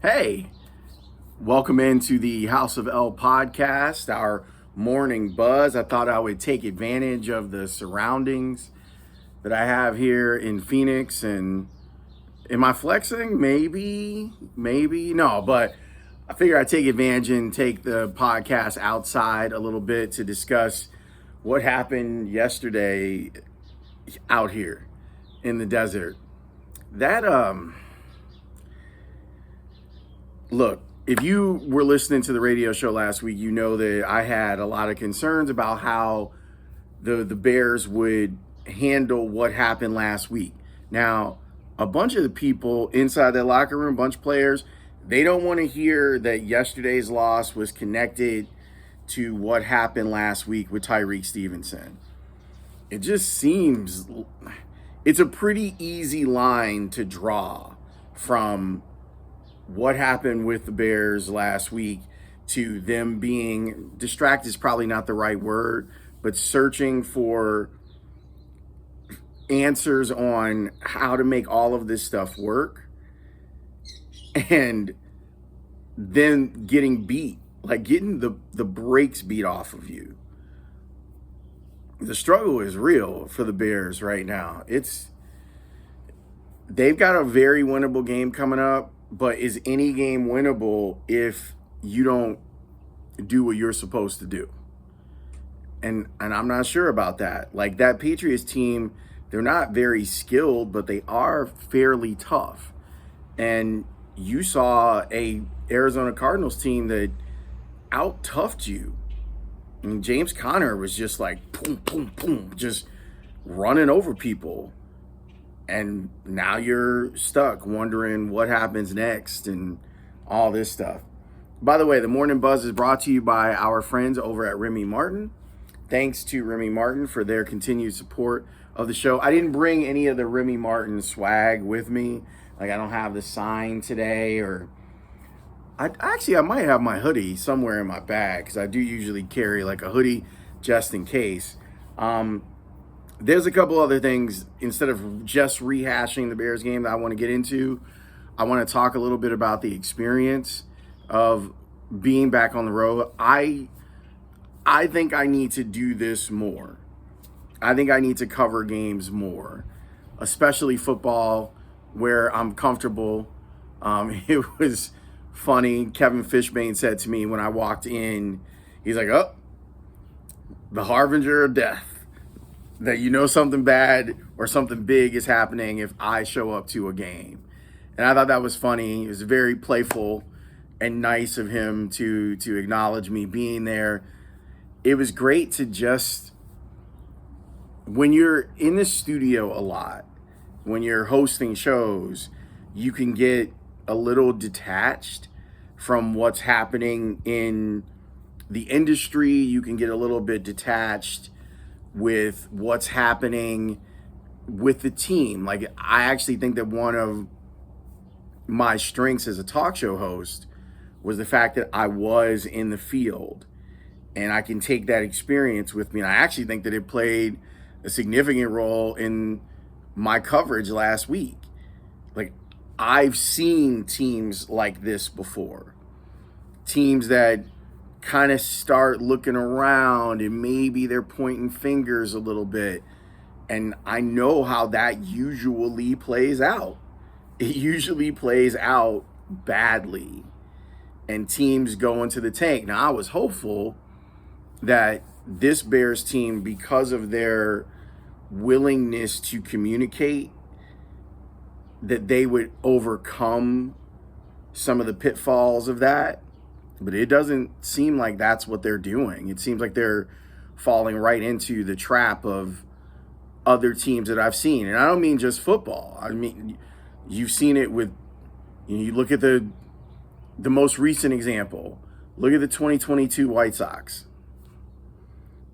Hey, welcome into the House of L podcast, our morning buzz. I thought I would take advantage of the surroundings that I have here in Phoenix. And am I flexing? Maybe. No, but I figure I'd take advantage and take the podcast outside a little bit to discuss what happened yesterday out here in the desert. That, Look, if you were listening to the radio show last week, you know that I had a lot of concerns about how the Bears would handle what happened last week. Now, a bunch of the people inside that locker room, a bunch of players, they don't want to hear that yesterday's loss was connected to what happened last week with Tyreek Stevenson. It just seems it's a pretty easy line to draw from what happened with the Bears last week to them being distracted is probably not the right word, but searching for answers on how to make all of this stuff work and then getting beat, like getting the brakes beat off of you. The struggle is real for the Bears right now. They've got a very winnable game coming up. But is any game winnable if you don't do what you're supposed to do? And I'm not sure about that. Like that Patriots team, they're not very skilled, but they are fairly tough. And you saw a Arizona Cardinals team that out-toughed you. I mean, James Conner was just like boom, boom, boom, just running over people. And now you're stuck wondering what happens next and all this stuff. By the way, the Morning Buzz is brought to you by our friends over at Remy Martin. Thanks to Remy Martin for their continued support of the show. I didn't bring any of the Remy Martin swag with me. Like I don't have the sign today, or I might have my hoodie somewhere in my bag because I do usually carry like a hoodie just in case. There's a couple other things, instead of just rehashing the Bears game, that I want to get into. I want to talk a little bit about the experience of being back on the road. I think I need to do this more. I think I need to cover games more, especially football, where I'm comfortable. It was funny. Kevin Fishbane said to me when I walked in, he's like, "Oh, the harbinger of death. That you know something bad or something big is happening if I show up to a game." And I thought that was funny. It was very playful and nice of him to acknowledge me being there. It was great to just, when you're in the studio a lot, when you're hosting shows, you can get a little detached from what's happening in the industry. You can get a little bit detached with what's happening with the team. Like, I actually think that one of my strengths as a talk show host was the fact that I was in the field and I can take that experience with me. And I actually think that it played a significant role in my coverage last week. Like, I've seen teams like this before. Teams that kind of start looking around and maybe they're pointing fingers a little bit. And I know how that usually plays out. It usually plays out badly and teams go into the tank. Now, I was hopeful that this Bears team, because of their willingness to communicate, that they would overcome some of the pitfalls of that. But it doesn't seem like that's what they're doing. It seems like they're falling right into the trap of other teams that I've seen. And I don't mean just football. I mean, you've seen it with, you look at the most recent example. Look at the 2022 White Sox.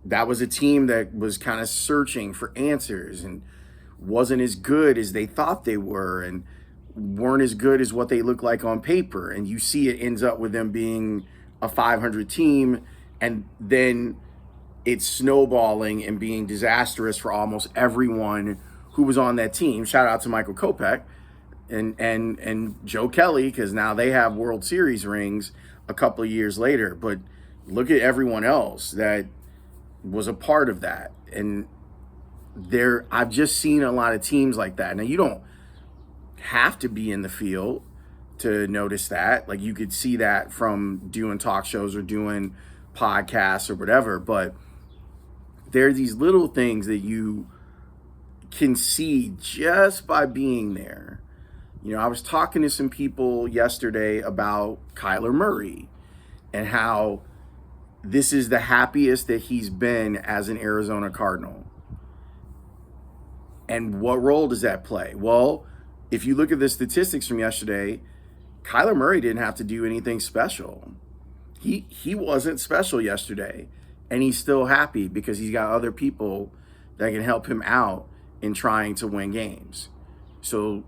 That was a team that was kind of searching for answers and wasn't as good as they thought they were and weren't as good as what they look like on paper. And you see it ends up with them being a 500 team, and then it's snowballing and being disastrous for almost everyone who was on that team. Shout out to Michael Kopech. and Joe Kelly, because now they have World Series rings a couple of years later. But look at everyone else that was a part of that. And I've just seen a lot of teams like that. Now, you don't have to be in the field to notice that. Like, you could see that from doing talk shows or doing podcasts or whatever. But there are these little things that you can see just by being there. You know, I was talking to some people yesterday about Kyler Murray and how this is the happiest that he's been as an Arizona Cardinal. And what role does that play? Well, if you look at the statistics from yesterday, Kyler Murray didn't have to do anything special. He wasn't special yesterday, and he's still happy because he's got other people that can help him out in trying to win games. So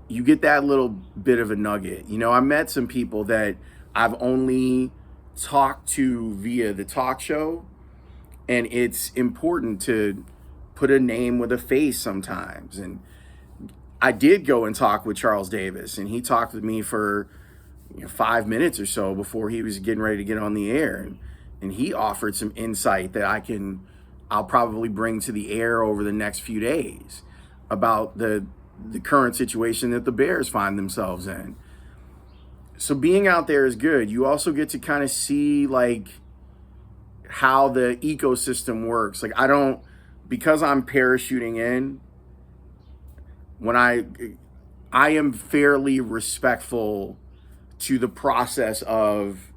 you get that little bit of a nugget. You know, I met some people that I've only talked to via the talk show, and it's important to put a name with a face sometimes. And I did go and talk with Charles Davis, and he talked with me for 5 minutes or so before he was getting ready to get on the air. And he offered some insight that I'll probably bring to the air over the next few days about the current situation that the Bears find themselves in. So being out there is good. You also get to kind of see like how the ecosystem works. Like, because I'm parachuting in, when I am fairly respectful to the process of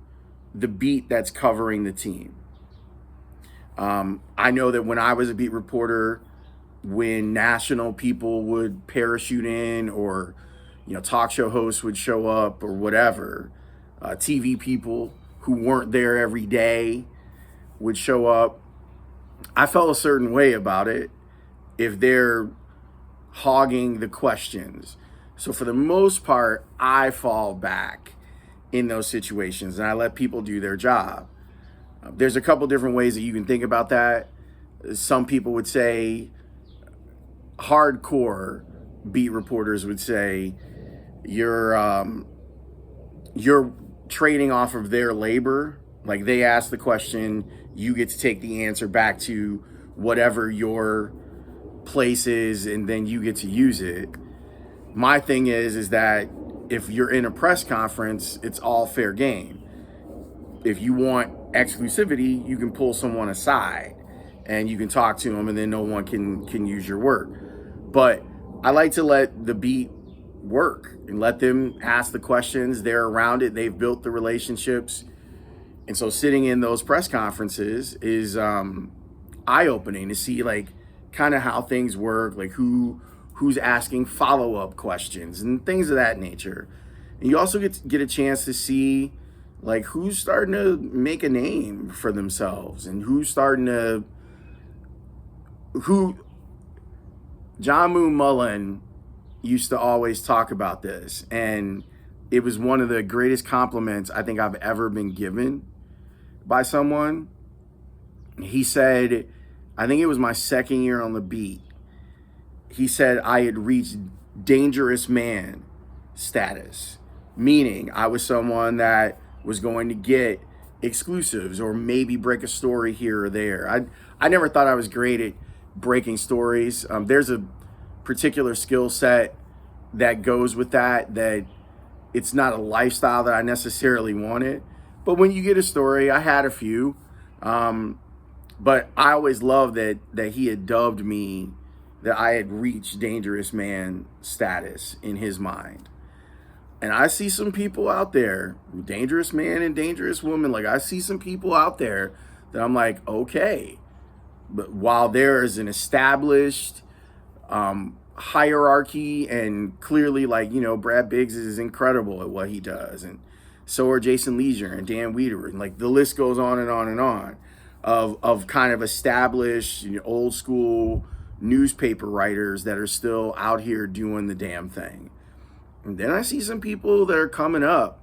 the beat that's covering the team. I know that when I was a beat reporter, when national people would parachute in, or talk show hosts would show up or whatever, TV people who weren't there every day would show up, I felt a certain way about it if they're hogging the questions. So for the most part, I fall back in those situations and I let people do their job. There's a couple different ways that you can think about that. Some people would say, hardcore beat reporters would say, you're trading off of their labor. Like, they ask the question, you get to take the answer back to whatever your place is, and then you get to use it. My thing is that if you're in a press conference, it's all fair game. If you want exclusivity, you can pull someone aside and you can talk to them, and then no one can use your work. But I like to let the beat work and let them ask the questions. They're around it. They've built the relationships. And so sitting in those press conferences is eye-opening to see like kind of how things work, like who's asking follow-up questions and things of that nature. And you also get a chance to see like who's starting to make a name for themselves and John Moon Mullen used to always talk about this, and it was one of the greatest compliments I think I've ever been given by someone. He said, I think it was my second year on the beat, he said I had reached dangerous man status, meaning I was someone that was going to get exclusives or maybe break a story here or there. I never thought I was great at breaking stories. There's a particular skill set that goes with that it's not a lifestyle that I necessarily wanted. But when you get a story, I had a few. But I always loved that he had dubbed me, that I had reached dangerous man status in his mind. And I see some people out there, dangerous man and dangerous woman, like I see some people out there that I'm like, okay. But while there is an established hierarchy, and clearly like, Brad Biggs is incredible at what he does, and so are Jason Leisure and Dan Wiederer, and like the list goes on and on and on of kind of established, old school newspaper writers that are still out here doing the damn thing. And then I see some people that are coming up.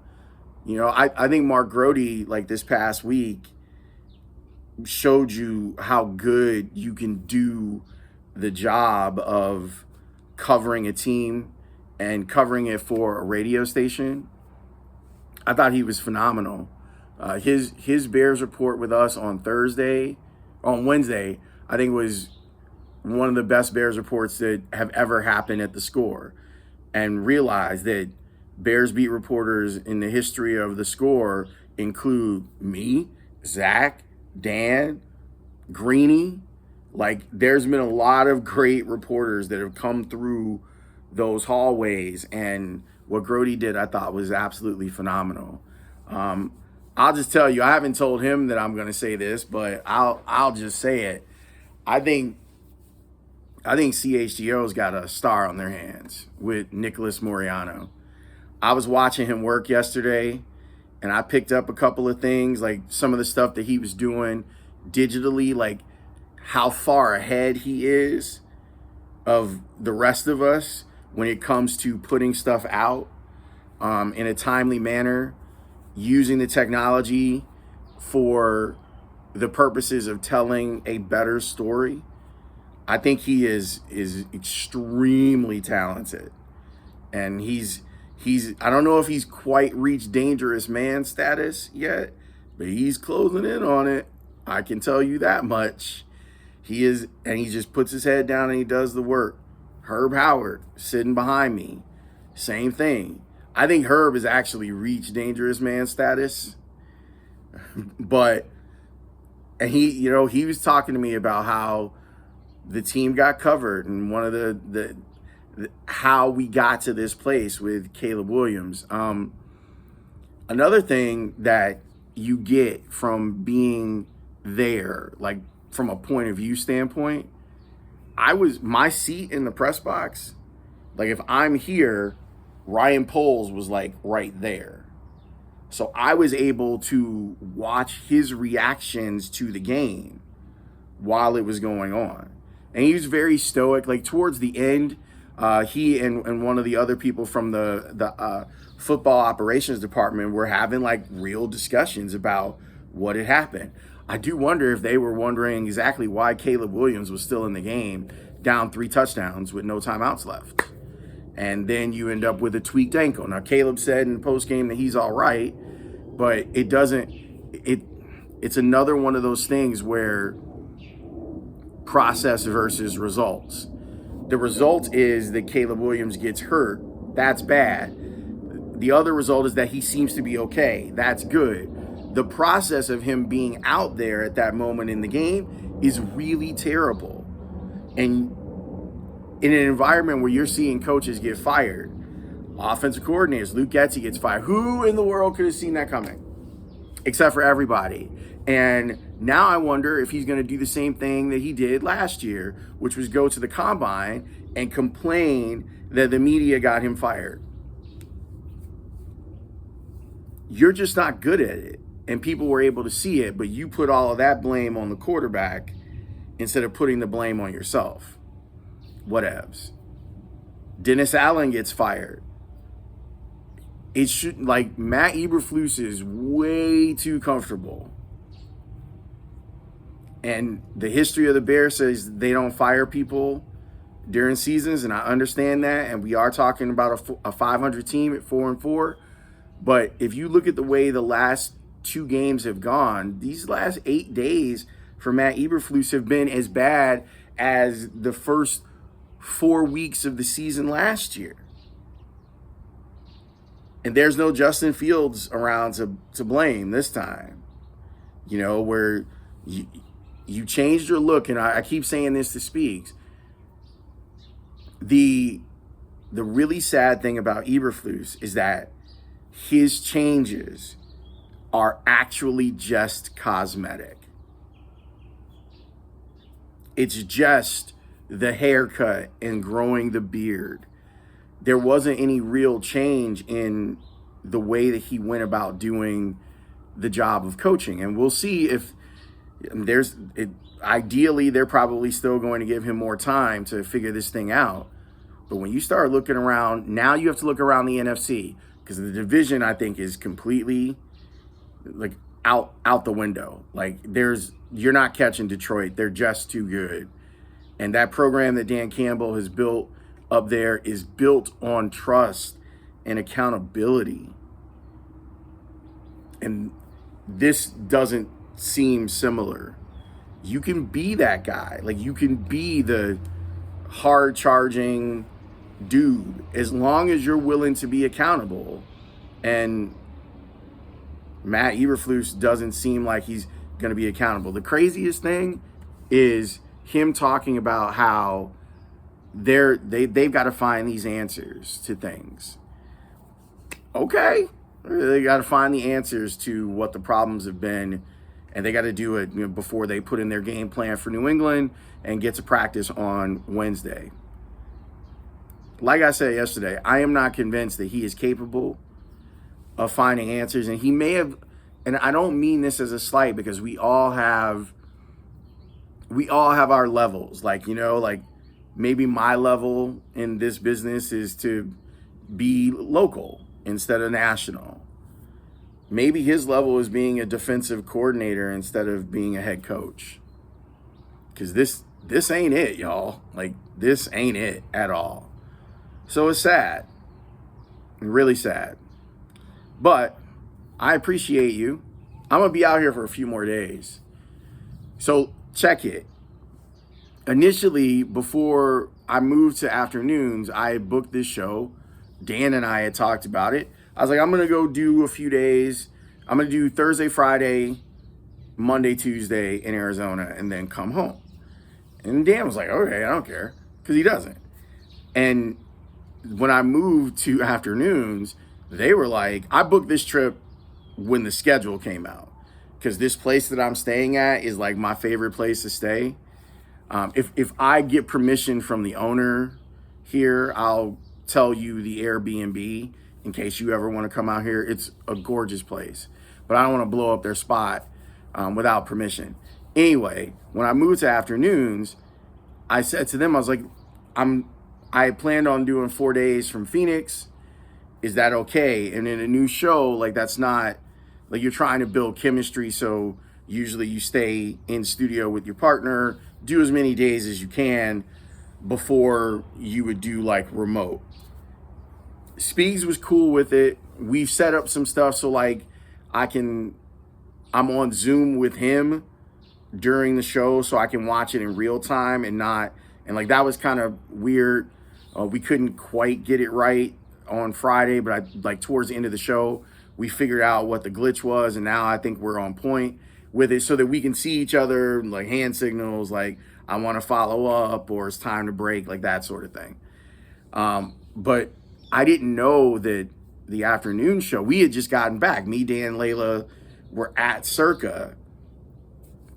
I think Mark Grody, like this past week, showed you how good you can do the job of covering a team and covering it for a radio station. I thought he was phenomenal. His Bears report with us on Wednesday, I think was one of the best Bears reports that have ever happened at the Score, and realize that Bears beat reporters in the history of the Score include me, Zach, Dan, Greeny. Like, there's been a lot of great reporters that have come through those hallways, and what Grody did, I thought, was absolutely phenomenal. I'll just tell you, I haven't told him that I'm going to say this, but I'll just say it. I think CHGO's got a star on their hands with Nicholas Moriano. I was watching him work yesterday, and I picked up a couple of things, like some of the stuff that he was doing digitally, like how far ahead he is of the rest of us when it comes to putting stuff out in a timely manner, using the technology for the purposes of telling a better story. I think he is extremely talented, and he's I don't know if he's quite reached dangerous man status yet, but he's closing in on it. I can tell you that much. He is, and he just puts his head down and he does the work. Herb Howard sitting behind me, same thing. I think Herb has actually reached dangerous man status, but, and he was talking to me about how the team got covered, and one of the how we got to this place with Caleb Williams. Another thing that you get from being there, like from a point of view standpoint, my seat in the press box, like if I'm here, Ryan Poles was like right there. So I was able to watch his reactions to the game while it was going on. And he was very stoic. Like towards the end, he and one of the other people from the football operations department were having like real discussions about what had happened. I do wonder if they were wondering exactly why Caleb Williams was still in the game, down 3 touchdowns with no timeouts left. And then you end up with a tweaked ankle. Now, Caleb said in the postgame that he's all right, but it's another one of those things where process versus results. The result is that Caleb Williams gets hurt. That's bad. The other result is that he seems to be okay. That's good. The process of him being out there at that moment in the game is really terrible. And in an environment where you're seeing coaches get fired, offensive coordinators, Luke Getsy gets fired. Who in the world could have seen that coming? Except for everybody. And now I wonder if he's going to do the same thing that he did last year, which was go to the combine and complain that the media got him fired. You're just not good at it. And people were able to see it, but you put all of that blame on the quarterback instead of putting the blame on yourself. Whatevs. Dennis Allen gets fired. It should, like, Matt Eberflus is way too comfortable. And the history of the Bears says they don't fire people during seasons, and I understand that. And we are talking about a 500 team at 4-4. But if you look at the way the last 2 games have gone, these last 8 days for Matt Eberflus have been as bad as the first 4 weeks of the season last year. And there's no Justin Fields around to blame this time. You know, where you changed your look, and I keep saying this to Speaks. The really sad thing about Eberflus is that his changes are actually just cosmetic. It's just the haircut and growing the beard. There wasn't any real change in the way that he went about doing the job of coaching. And we'll see if ideally, they're probably still going to give him more time to figure this thing out. But when you start looking around, now you have to look around the NFC, because the division, I think, is completely like out the window. Like, you're not catching Detroit. They're just too good. And that program that Dan Campbell has built up there is built on trust and accountability. And this doesn't seem similar. You can be that guy. Like, you can be the hard charging dude as long as you're willing to be accountable. And Matt Eberflus doesn't seem like he's going to be accountable. The craziest thing is him talking about how they've got to find these answers to things. Okay, they got to find the answers to what the problems have been, and they got to do it, before they put in their game plan for New England and get to practice on Wednesday. Like I said yesterday, I am not convinced that he is capable of finding answers, and he may have, and I don't mean this as a slight, because we all have our levels. Like, like maybe my level in this business is to be local instead of national. Maybe his level is being a defensive coordinator instead of being a head coach. Because this ain't it, y'all. Like, this ain't it at all. So it's sad. Really sad. But I appreciate you. I'm going to be out here for a few more days. So check it. Initially, before I moved to afternoons, I had booked this show. Dan and I had talked about it. I was like, I'm going to go do a few days. I'm going to do Thursday, Friday, Monday, Tuesday in Arizona, and then come home. And Dan was like, okay, I don't care, because he doesn't. And when I moved to afternoons, they were like, I booked this trip when the schedule came out, because this place that I'm staying at is like my favorite place to stay. If I get permission from the owner here, I'll tell you the Airbnb in case you ever want to come out here. It's a gorgeous place, but I don't want to blow up their spot without permission. Anyway, when I moved to afternoons, I said to them, I was like, I planned on doing 4 days from Phoenix. Is that okay? And in a new show, like, that's not, like, you're trying to build chemistry. So usually you stay in studio with your partner, do as many days as you can before you would do like remote. Speeds was cool with it. We've set up some stuff so like I'm on Zoom with him during the show so I can watch it in real time and like that was kind of weird. We couldn't quite get it right on Friday, but like towards the end of the show, we figured out what the glitch was, and now I think we're on point with it so that we can see each other, like hand signals, like I want to follow up or it's time to break, like that sort of thing. But I didn't know that the afternoon show, we had just gotten back. Me, Dan, Layla were at Circa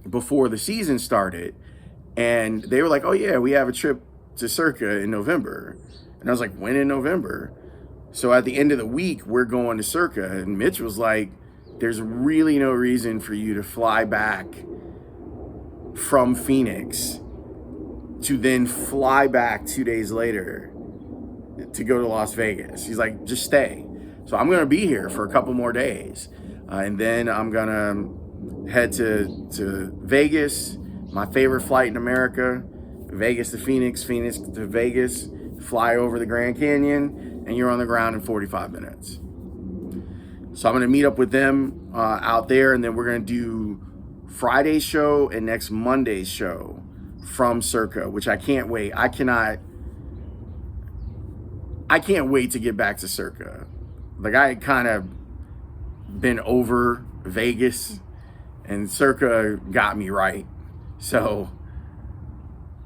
before the season started, and they were like, oh yeah, we have a trip to Circa in November. And I was like, when in November? So at the end of the week, we're going to Circa. And Mitch was like, there's really no reason for you to fly back from Phoenix to then fly back 2 days later to go to Las Vegas. He's like, just stay. So I'm going to be here for a couple more days. And then I'm going to head to Vegas, my favorite flight in America, Vegas to Phoenix, Phoenix to Vegas, fly over the Grand Canyon, and you're on the ground in 45 minutes. So I'm going to meet up with them out there, and then we're going to do Friday's show and next Monday's show from Circa, which I can't wait. I can't wait to get back to Circa. Like, I had kind of been over Vegas, and Circa got me right. So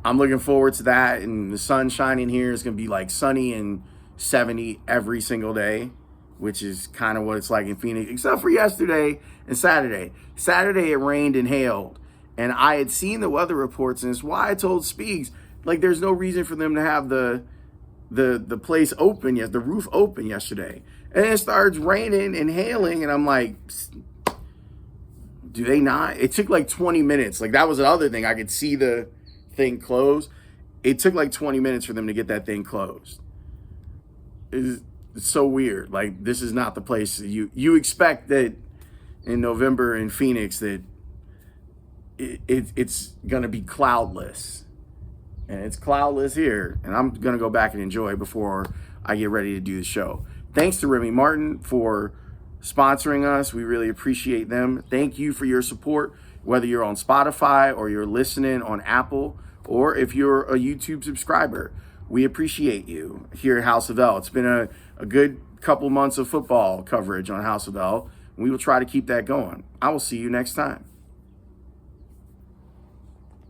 I'm looking forward to that, and the sun shining here is going to be like sunny and 70 every single day, which is kind of what it's like in Phoenix, except for yesterday and Saturday. Saturday it rained and hailed, and I had seen the weather reports, and it's why I told Speaks, like, there's no reason for them to have the place open, the roof open yesterday. And it starts raining and hailing, and I'm like, do they not? It took like 20 minutes. Like, that was the other thing. I could see the thing close. It took like 20 minutes for them to get that thing closed. It's so weird. Like, this is not the place you expect that in November in Phoenix that it's gonna be cloudless and it's cloudless here, and I'm going to go back and enjoy before I get ready to do the show. Thanks to Remy Martin for sponsoring us. We really appreciate them. Thank you for your support, whether you're on Spotify or you're listening on Apple, or if you're a YouTube subscriber. We appreciate you here at House of L. It's been a good couple months of football coverage on House of L. We will try to keep that going. I will see you next time.